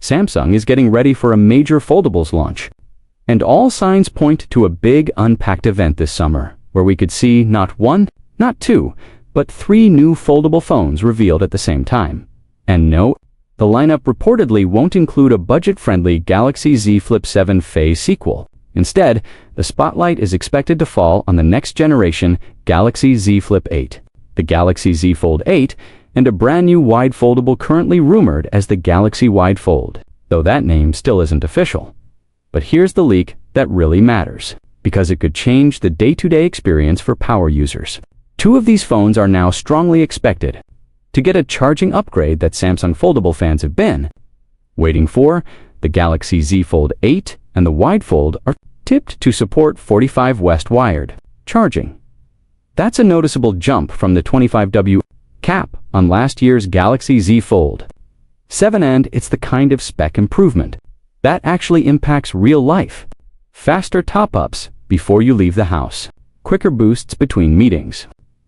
Samsung is getting ready for a major foldables launch. And all signs point to a big unpacked event this summer, where we could see not one, not two, but 3 new foldable phones revealed at the same time. And no, the lineup reportedly won't include a budget-friendly Galaxy Z Flip 7 phase sequel. Instead, the spotlight is expected to fall on the next-generation Galaxy Z Flip 8, the Galaxy Z Fold 8, and a brand-new wide foldable currently rumored as the Galaxy Wide Fold, though that name still isn't official. But here's the leak that really matters, because it could change the day-to-day experience for power users. 2 of these phones are now strongly expected to get a charging upgrade that Samsung Foldable fans have been waiting for. The Galaxy Z Fold 8 and the Wide Fold are tipped to support 45 West wired charging. That's a noticeable jump from the 25W cap on last year's Galaxy Z Fold 7, and it's the kind of spec improvement that actually impacts real life. Faster top-ups before you leave the house, quicker boosts between meetings,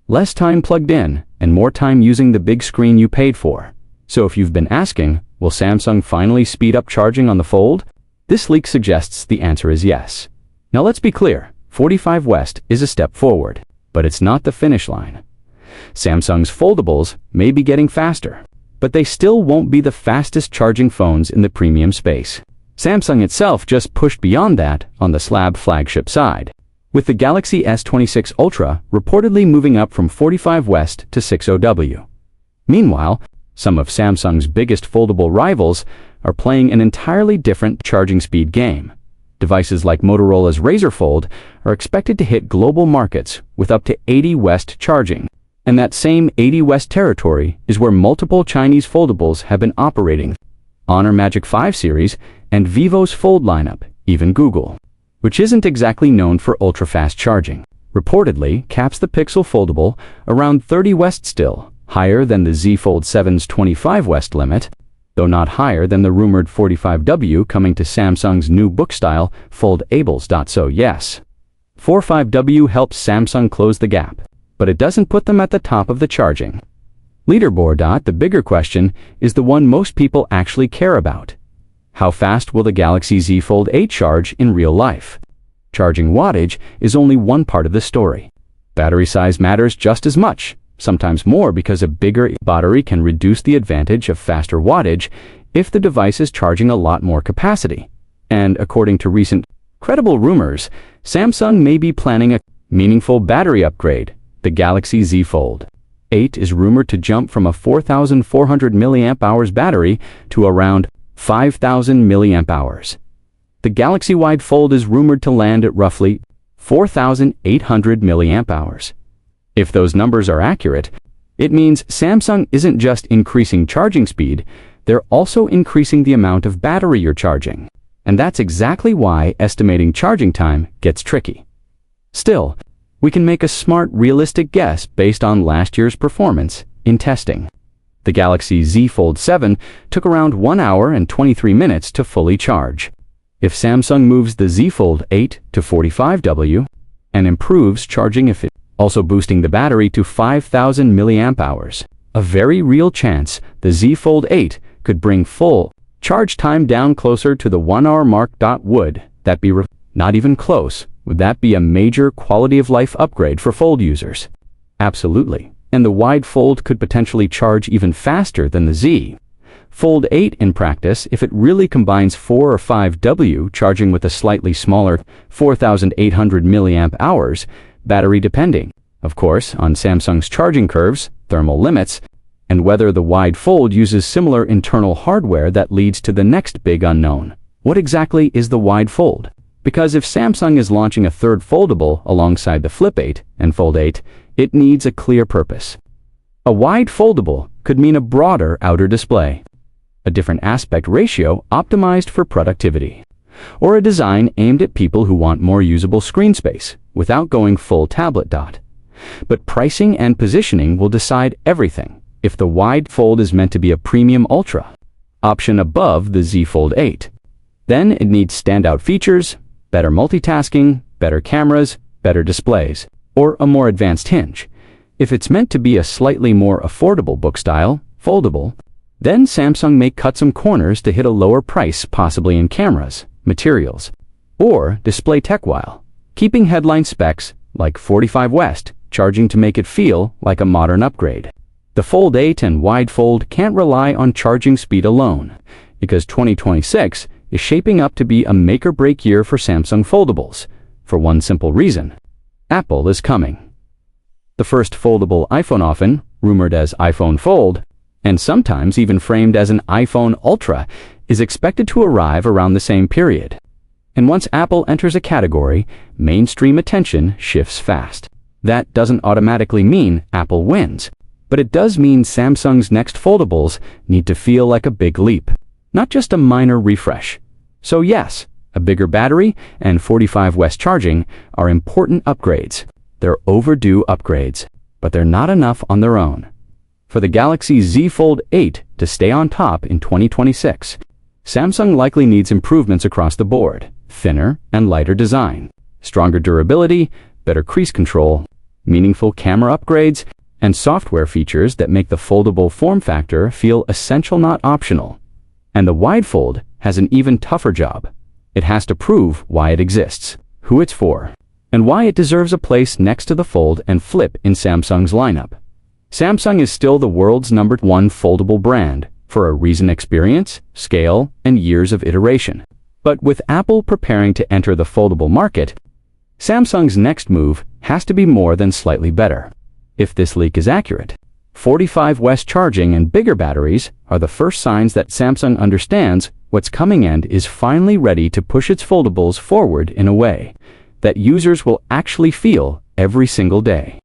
less time plugged in, and more time using the big screen you paid for. So if you've been asking, will Samsung finally speed up charging on the Fold? This leak suggests the answer is yes. Now let's be clear, 45 West is a step forward, but it's not the finish line. Samsung's foldables may be getting faster, but they still won't be the fastest charging phones in the premium space. Samsung itself just pushed beyond that on the slab flagship side, with the Galaxy S26 Ultra reportedly moving up from 45 West to 60W. Meanwhile, some of Samsung's biggest foldable rivals are playing an entirely different charging speed game. Devices like Motorola's Razr Fold are expected to hit global markets with up to 80 West charging, and that same 80 West territory is where multiple Chinese foldables have been operating. Honor Magic 5 series and Vivo's Fold lineup, even Google, which isn't exactly known for ultra-fast charging, reportedly caps the Pixel Foldable around 30 West, still higher than the Z Fold 7's 25 West limit, though not higher than the rumored 45W coming to Samsung's new book-style foldables. So yes, 45W helps Samsung close the gap, but it doesn't put them at the top of the charging leaderboard. The bigger question is the one most people actually care about. How fast will the Galaxy Z Fold 8 charge in real life? Charging wattage is only one part of the story. Battery size matters just as much, sometimes more, because a bigger battery can reduce the advantage of faster wattage if the device is charging a lot more capacity. And according to recent credible rumors, Samsung may be planning a meaningful battery upgrade. The Galaxy Z Fold 8 is rumored to jump from a 4,400 mAh battery to around 5,000 mAh. The Galaxy Wide Fold is rumored to land at roughly 4,800 mAh. If those numbers are accurate, it means Samsung isn't just increasing charging speed, they're also increasing the amount of battery you're charging. And that's exactly why estimating charging time gets tricky. Still, we can make a smart, realistic guess based on last year's performance in testing. The Galaxy Z Fold 7 took around 1 hour and 23 minutes to fully charge. If Samsung moves the Z Fold 8 to 45W and improves charging efficiency, also boosting the battery to 5,000 mAh, a very real chance the Z Fold 8 could bring full charge time down closer to the 1 hour mark. Would that be not even close? Would that be a major quality of life upgrade for Fold users? Absolutely. And the Wide Fold could potentially charge even faster than the Z Fold 8 in practice if it really combines 4 or 5W charging with a slightly smaller 4,800 mAh battery, depending, of course, on Samsung's charging curves, thermal limits, and whether the Wide Fold uses similar internal hardware that leads to the next big unknown. What exactly is the Wide Fold? Because if Samsung is launching a third foldable alongside the Flip 8 and Fold 8, it needs a clear purpose. A wide foldable could mean a broader outer display, a different aspect ratio optimized for productivity, or a design aimed at people who want more usable screen space without going full tablet. But pricing and positioning will decide everything. If the Wide Fold is meant to be a premium ultra option above the Z Fold 8, then it needs standout features, better multitasking, better cameras, better displays, or a more advanced hinge. If it's meant to be a slightly more affordable book-style foldable, Then Samsung may cut some corners to hit a lower price, possibly in cameras, materials, or display tech, while keeping headline specs like 45 West charging to make it feel like a modern upgrade. The Fold 8 and Wide Fold can't rely on charging speed alone, because 2026 is shaping up to be a make-or-break year for Samsung foldables, for one simple reason: Apple is coming. The first foldable iPhone, often rumored as iPhone Fold, and sometimes even framed as an iPhone Ultra, is expected to arrive around the same period. And once Apple enters a category, mainstream attention shifts fast. That doesn't automatically mean Apple wins, but it does mean Samsung's next foldables need to feel like a big leap, not just a minor refresh. So yes, a bigger battery and 45 West charging are important upgrades. They're overdue upgrades, but they're not enough on their own. For the Galaxy Z Fold 8 to stay on top in 2026, Samsung likely needs improvements across the board: thinner and lighter design, stronger durability, better crease control, meaningful camera upgrades, and software features that make the foldable form factor feel essential, not optional. And the Wide Fold has an even tougher job. It has to prove why it exists, who it's for, and why it deserves a place next to the Fold and Flip in Samsung's lineup. Samsung is still the world's #1 foldable brand for a reason: experience, scale, and years of iteration. But with Apple preparing to enter the foldable market, Samsung's next move has to be more than slightly better. If this leak is accurate, 45 West charging and bigger batteries are the first signs that Samsung understands what's coming and is finally ready to push its foldables forward in a way that users will actually feel every single day.